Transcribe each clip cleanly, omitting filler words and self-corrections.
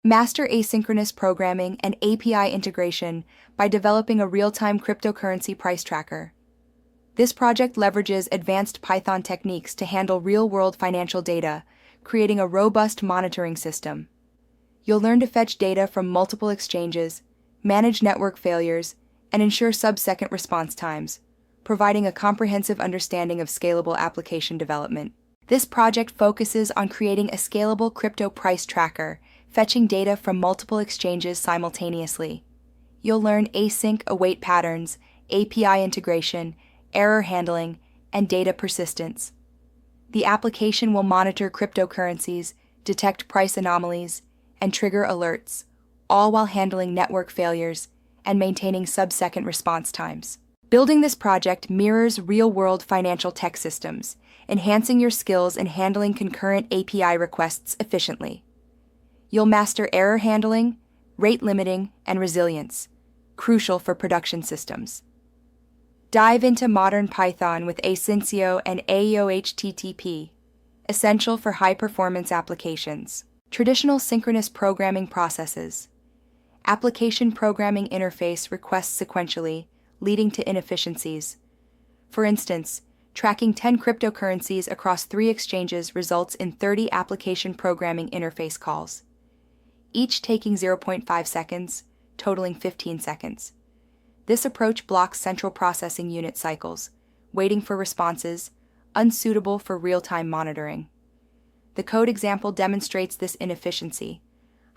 Master asynchronous programming and API integration by developing a real-time cryptocurrency price tracker. This project leverages advanced Python techniques to handle real-world financial data, creating a robust monitoring system. You'll learn to fetch data from multiple exchanges, manage network failures, and ensure sub-second response times, providing a comprehensive understanding of scalable application development. This project focuses on creating a scalable crypto price tracker, fetching data from multiple exchanges simultaneously. You'll learn async await patterns, API integration, error handling, and data persistence. The application will monitor cryptocurrencies, detect price anomalies, and trigger alerts, all while handling network failures and maintaining sub-second response times. Building this project mirrors real-world financial tech systems, enhancing your skills in handling concurrent API requests efficiently. You'll master error handling, rate limiting, and resilience, crucial for production systems. Dive into modern Python with Asyncio and AIO-HTTP, essential for high-performance applications. Traditional synchronous programming processes. Application programming interface requests sequentially, leading to inefficiencies. For instance, tracking 10 cryptocurrencies across 3 exchanges results in 30 application programming interface calls, each taking 0.5 seconds, totaling 15 seconds. This approach blocks central processing unit cycles, waiting for responses, unsuitable for real-time monitoring. The code example demonstrates this inefficiency,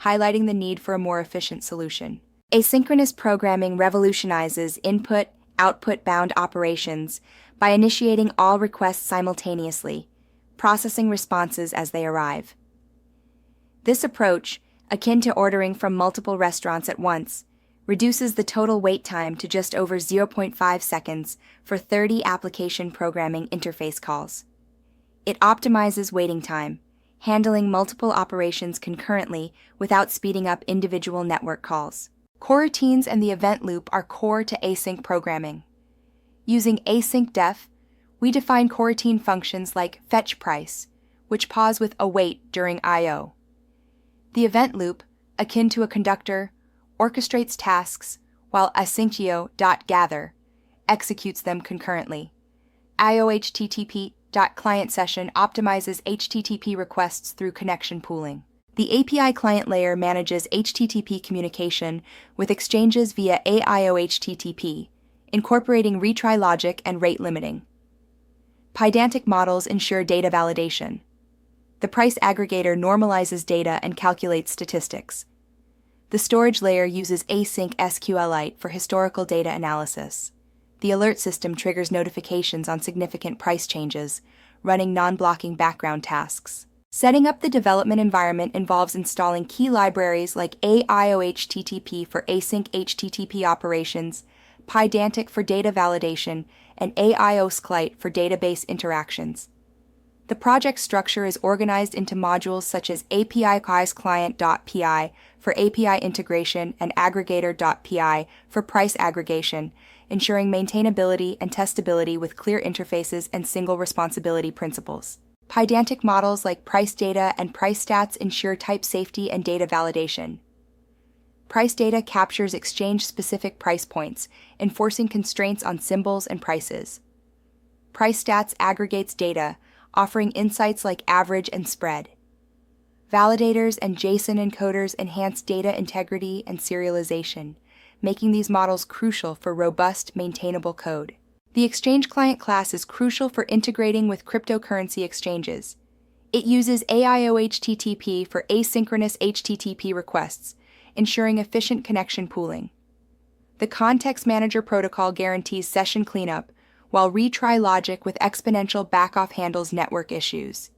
highlighting the need for a more efficient solution. Asynchronous programming revolutionizes input-output bound operations by initiating all requests simultaneously, processing responses as they arrive. This approach, akin to ordering from multiple restaurants at once, reduces the total wait time to just over 0.5 seconds for 30 application programming interface calls. It optimizes waiting time, handling multiple operations concurrently without speeding up individual network calls. Coroutines and the event loop are core to async programming. Using async def, we define coroutine functions like fetch price, which pause with await during I/O. The event loop, akin to a conductor, orchestrates tasks, while asyncio.gather executes them concurrently. IO-HTTP.client session optimizes HTTP requests through connection pooling. The API client layer manages HTTP communication with exchanges via AIO-HTTP, incorporating retry logic and rate limiting. Pydantic models ensure data validation. The price aggregator normalizes data and calculates statistics. The storage layer uses async SQLite for historical data analysis. The alert system triggers notifications on significant price changes, running non-blocking background tasks. Setting up the development environment involves installing key libraries like AIO-HTTP for async HTTP operations, Pydantic for data validation, and AIO-SQLite for database interactions. The project structure is organized into modules such as API-client.py for API integration and aggregator.py for price aggregation, ensuring maintainability and testability with clear interfaces and single responsibility principles. Pydantic models like price data and price stats ensure type safety and data validation. Price data captures exchange-specific price points, enforcing constraints on symbols and prices. Price stats aggregates data, offering insights like average and spread. Validators and JSON encoders enhance data integrity and serialization, making these models crucial for robust, maintainable code. The Exchange Client class is crucial for integrating with cryptocurrency exchanges. It uses AIO-HTTP for asynchronous HTTP requests, ensuring efficient connection pooling. The Context Manager protocol guarantees session cleanup, while retry logic with exponential backoff handles network issues.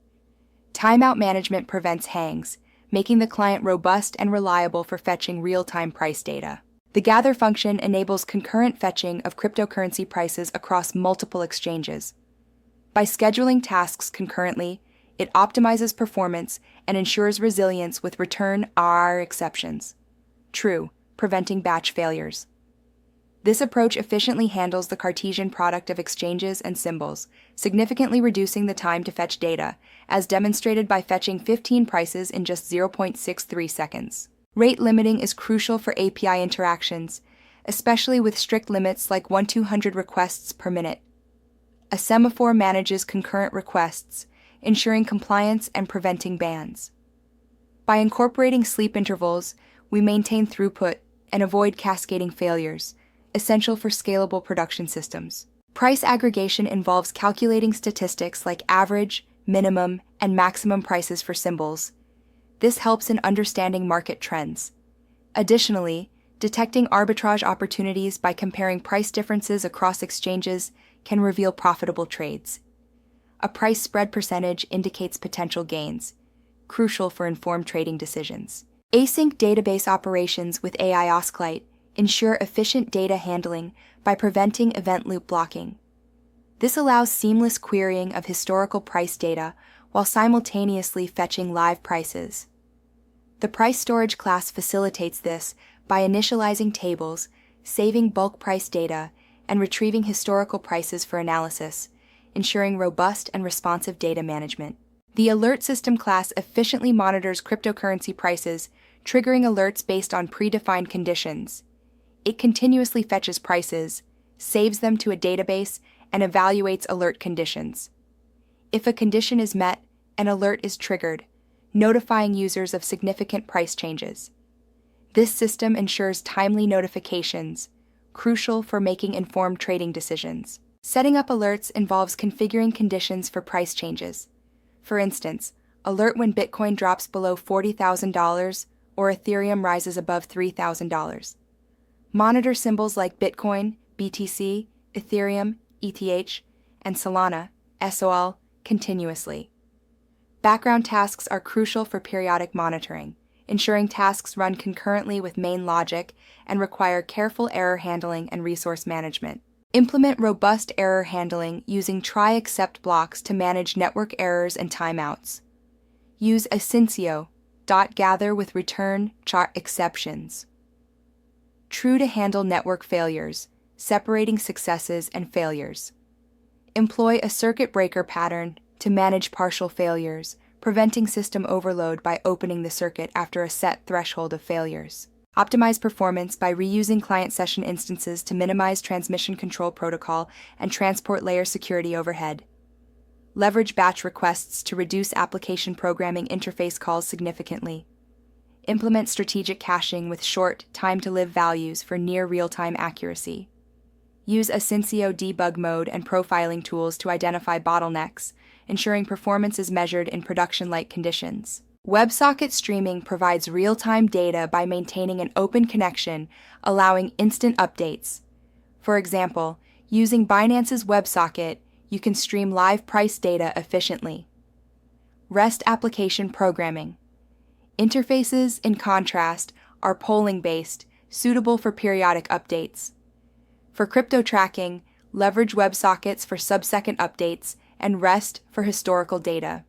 Timeout management prevents hangs, making the client robust and reliable for fetching real-time price data. The gather function enables concurrent fetching of cryptocurrency prices across multiple exchanges. By scheduling tasks concurrently, it optimizes performance and ensures resilience with return RR exceptions. True, preventing batch failures. This approach efficiently handles the Cartesian product of exchanges and symbols, significantly reducing the time to fetch data, as demonstrated by fetching 15 prices in just 0.63 seconds. Rate limiting is crucial for API interactions, especially with strict limits like 1-200 requests per minute. A semaphore manages concurrent requests, ensuring compliance and preventing bans. By incorporating sleep intervals, we maintain throughput and avoid cascading failures, essential for scalable production systems. Price aggregation involves calculating statistics like average, minimum, and maximum prices for symbols. This helps in understanding market trends. Additionally, detecting arbitrage opportunities by comparing price differences across exchanges can reveal profitable trades. A price spread percentage indicates potential gains, crucial for informed trading decisions. Async database operations with AI Osclite ensure efficient data handling by preventing event loop blocking. This allows seamless querying of historical price data while simultaneously fetching live prices. The price storage class facilitates this by initializing tables, saving bulk price data, and retrieving historical prices for analysis, ensuring robust and responsive data management. The Alert System class efficiently monitors cryptocurrency prices, triggering alerts based on predefined conditions. It continuously fetches prices, saves them to a database, and evaluates alert conditions. If a condition is met, an alert is triggered, notifying users of significant price changes. This system ensures timely notifications, crucial for making informed trading decisions. Setting up alerts involves configuring conditions for price changes. For instance, alert when Bitcoin drops below $40,000 or Ethereum rises above $3,000. Monitor symbols like Bitcoin, BTC, Ethereum, ETH, and Solana, SOL, continuously. Background tasks are crucial for periodic monitoring, ensuring tasks run concurrently with main logic and require careful error handling and resource management. Implement robust error handling using try-except blocks to manage network errors and timeouts. Use Asyncio.gather with return char exceptions. True to handle network failures, separating successes and failures. Employ a circuit breaker pattern to manage partial failures, preventing system overload by opening the circuit after a set threshold of failures. Optimize performance by reusing client session instances to minimize transmission control protocol and transport layer security overhead. Leverage batch requests to reduce application programming interface calls significantly. Implement strategic caching with short, time-to-live values for near real-time accuracy. Use Asyncio debug mode and profiling tools to identify bottlenecks, ensuring performance is measured in production-like conditions. WebSocket streaming provides real-time data by maintaining an open connection, allowing instant updates. For example, using Binance's WebSocket, you can stream live price data efficiently. REST application programming. Interfaces, in contrast, are polling-based, suitable for periodic updates. For crypto tracking, leverage WebSockets for sub-second updates and REST for historical data.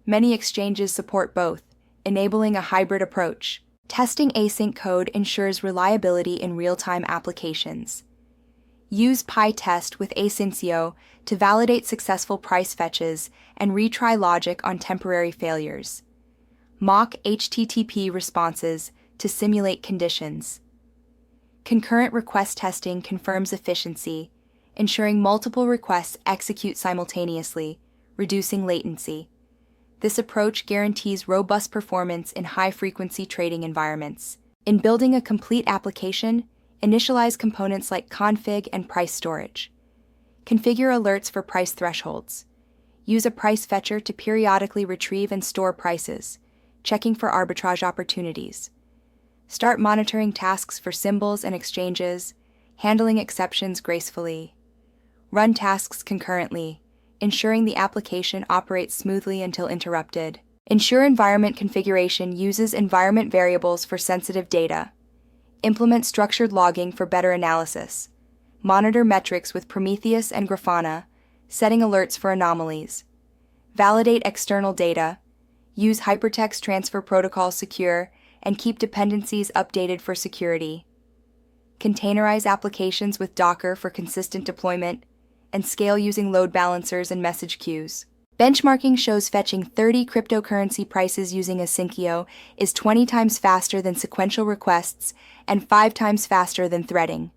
Many exchanges support both, enabling a hybrid approach. Testing async code ensures reliability in real-time applications. Use PyTest with Asyncio to validate successful price fetches and retry logic on temporary failures. Mock HTTP responses to simulate conditions. Concurrent request testing confirms efficiency, ensuring multiple requests execute simultaneously, reducing latency. This approach guarantees robust performance in high-frequency trading environments. In building a complete application, initialize components like config and price storage. Configure alerts for price thresholds. Use a price fetcher to periodically retrieve and store prices, checking for arbitrage opportunities. Start monitoring tasks for symbols and exchanges, handling exceptions gracefully. Run tasks concurrently, ensuring the application operates smoothly until interrupted. Ensure environment configuration uses environment variables for sensitive data. Implement structured logging for better analysis. Monitor metrics with Prometheus and Grafana, setting alerts for anomalies. Validate external data. Use Hypertext Transfer Protocol secure and keep dependencies updated for security. Containerize applications with Docker for consistent deployment, and scale using load balancers and message queues. Benchmarking shows fetching 30 cryptocurrency prices using Asynceo is 20 times faster than sequential requests and 5 times faster than threading.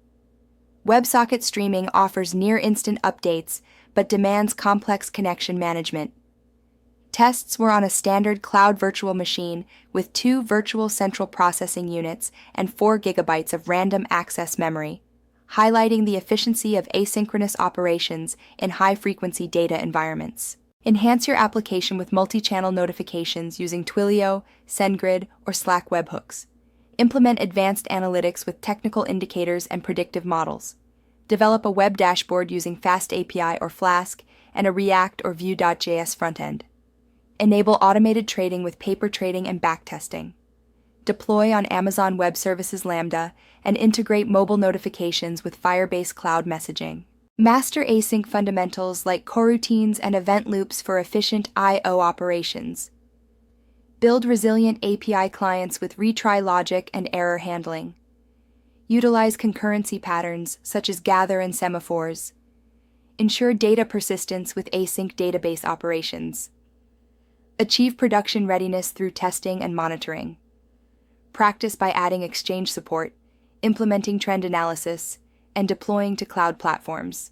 WebSocket streaming offers near-instant updates but demands complex connection management. Tests were on a standard cloud virtual machine with 2 virtual central processing units and 4 gigabytes of random access memory, highlighting the efficiency of asynchronous operations in high-frequency data environments. Enhance your application with multi-channel notifications using Twilio, SendGrid, or Slack webhooks. Implement advanced analytics with technical indicators and predictive models. Develop a web dashboard using FastAPI or Flask and a React or Vue.js frontend. Enable automated trading with paper trading and backtesting. Deploy on Amazon Web Services Lambda and integrate mobile notifications with Firebase Cloud Messaging. Master async fundamentals like coroutines and event loops for efficient I/O operations. Build resilient API clients with retry logic and error handling. Utilize concurrency patterns such as gather and semaphores. Ensure data persistence with async database operations. Achieve production readiness through testing and monitoring. Practice by adding Exchange support, implementing trend analysis, and deploying to cloud platforms.